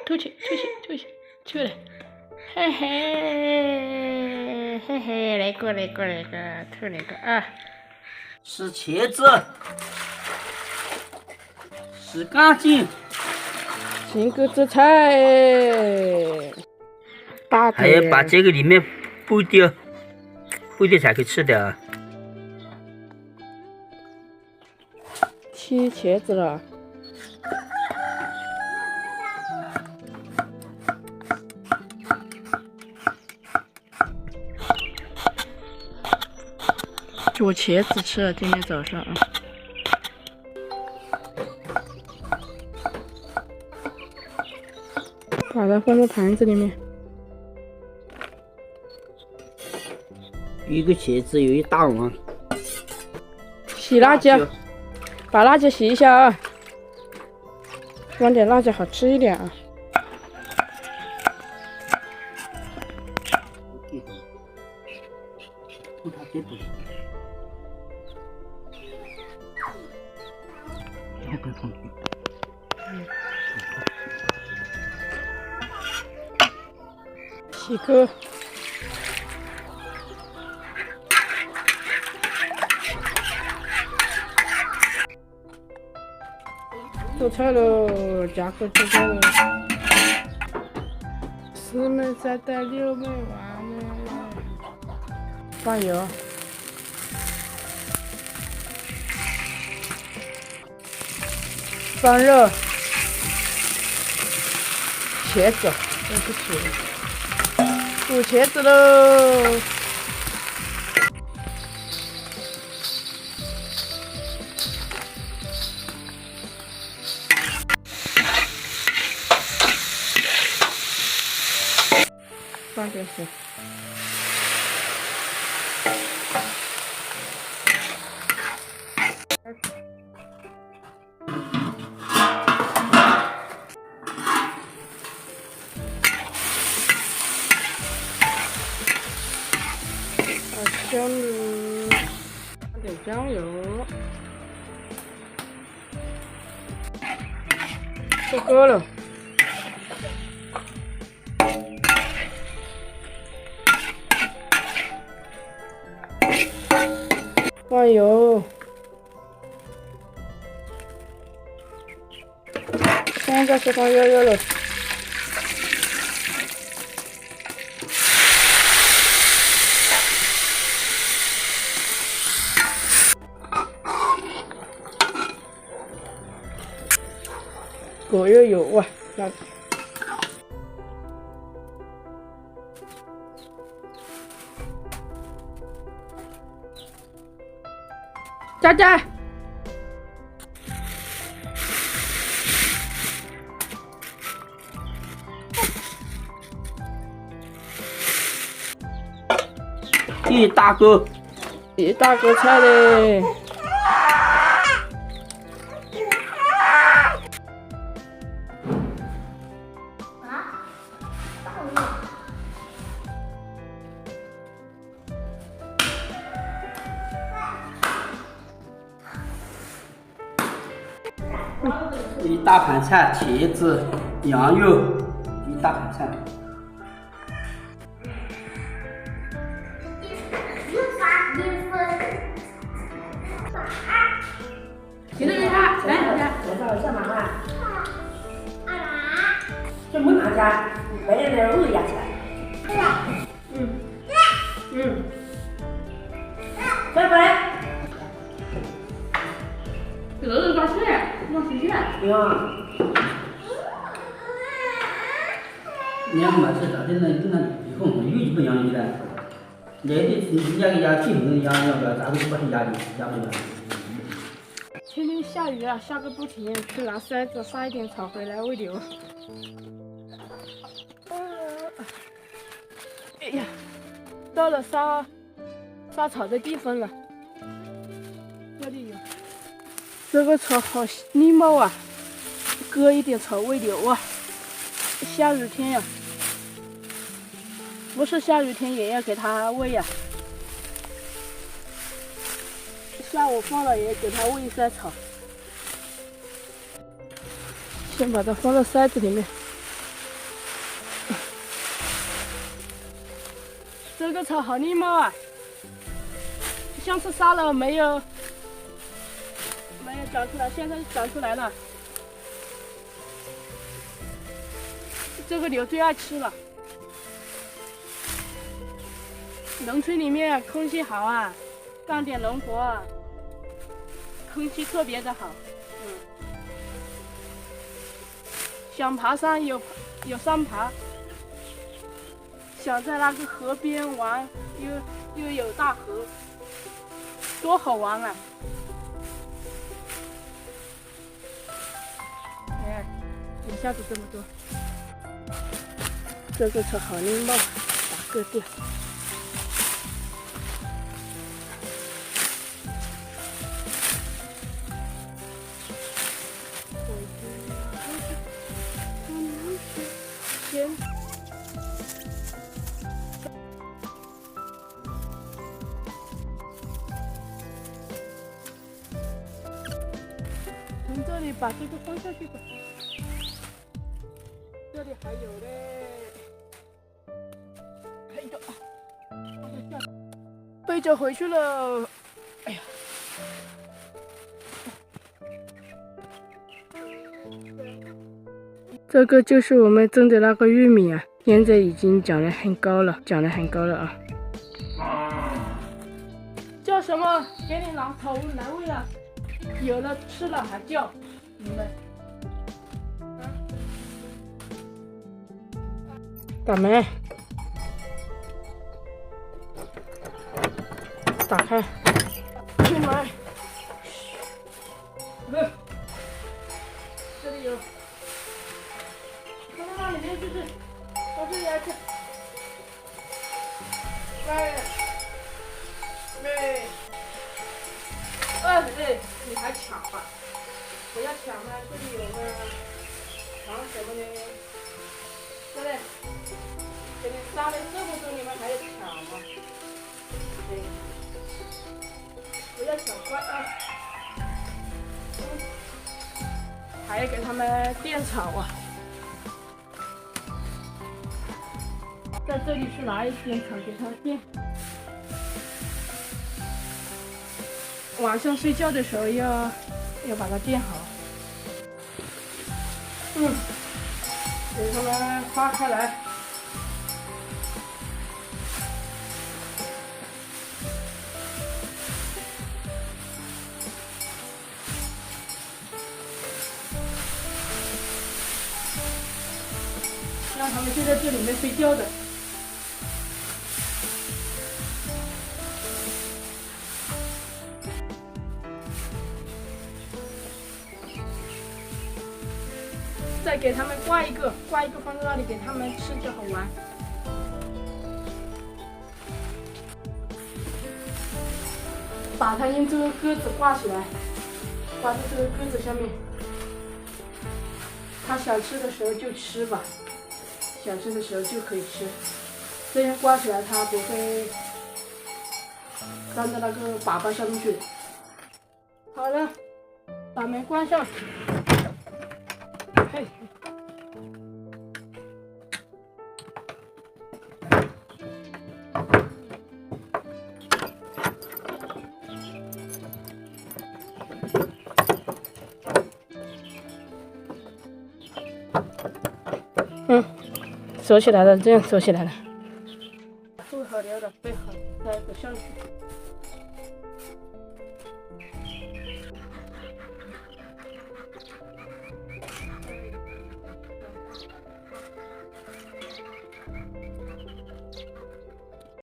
吐去，出来，嘿嘿，嘿嘿，来个，吐那个啊！洗茄子，洗干净。进锅做菜，还要把这个里面剥掉才可以吃的啊。切茄子了。煮茄子吃了，今天早上啊。把它放在盘子里面。一个茄子有一大碗。洗辣椒，把辣椒洗一下啊，放点辣椒好吃一点啊。洗锅，做菜喽，加锅做菜喽。4枚3袋6枚完了，放油，放肉，茄子，这是茄子。煮茄子喽！放点水。香油，放点酱油，出锅了。放油，现在是放肉了。果肉油哇，那佳佳，一大锅菜嘞。一大盘菜，茄子、羊肉，一大盘菜。行了没他？来，我叫妈妈。这没拿家，白天在饿牙起来。拜拜。这个抓起来，往出去。呀。你要买这的，那以后有不一样的，来的人家个家进门要咱们不是压力，压不了。天天下雨啊，下个不停，去拿筛子撒一点草回来喂牛。哎呀，到了撒草的地方了，这里有。这个草好利茂啊，割一点草喂牛啊。下雨天呀，不是下雨天也要给它喂呀。下午放了也给它喂一下草。先把它放到筛子里面。这个草好利茂啊！上次杀了没有长出来，现在长出来了。这个牛最爱吃了。农村里面空气好啊，干点农活啊，空气特别的好。想爬山有山爬，想在那个河边玩又有大河，多好玩啊！哎，一下子这么多，这个草好利茂，打个掉。从这里把这个放下去吧，这里还有嘞，还有啊，背着回去了，哎呀，这个就是我们种的那个玉米啊，现在已经长得很高了，啊。叫什么？给你拿草来喂了，有了吃了还叫，你们。打门，打开，进来。这里有，看到那里面就是，到这里来去。对，你还抢吧？不要抢嘛，这里有个抢什么呢？对不对？给你杀了这么多，你们还要抢吗？对，不要抢坏啊！还要给他们垫草啊！在这里是拿一点草给他们垫。晚上睡觉的时候要把它垫好。给它们发开来。让它们就在这里面睡觉的。再给他们挂一个放在那里给他们吃就好玩。把它用这个鸽子挂起来，挂在这个鸽子上面。它想吃的时候就吃吧，想吃的时候就可以吃。这样挂起来它不会粘到那个粑粑上面去。好了，把门关上。嘿。锁起来了，这样锁起来了。做好了的，备好，再不上去。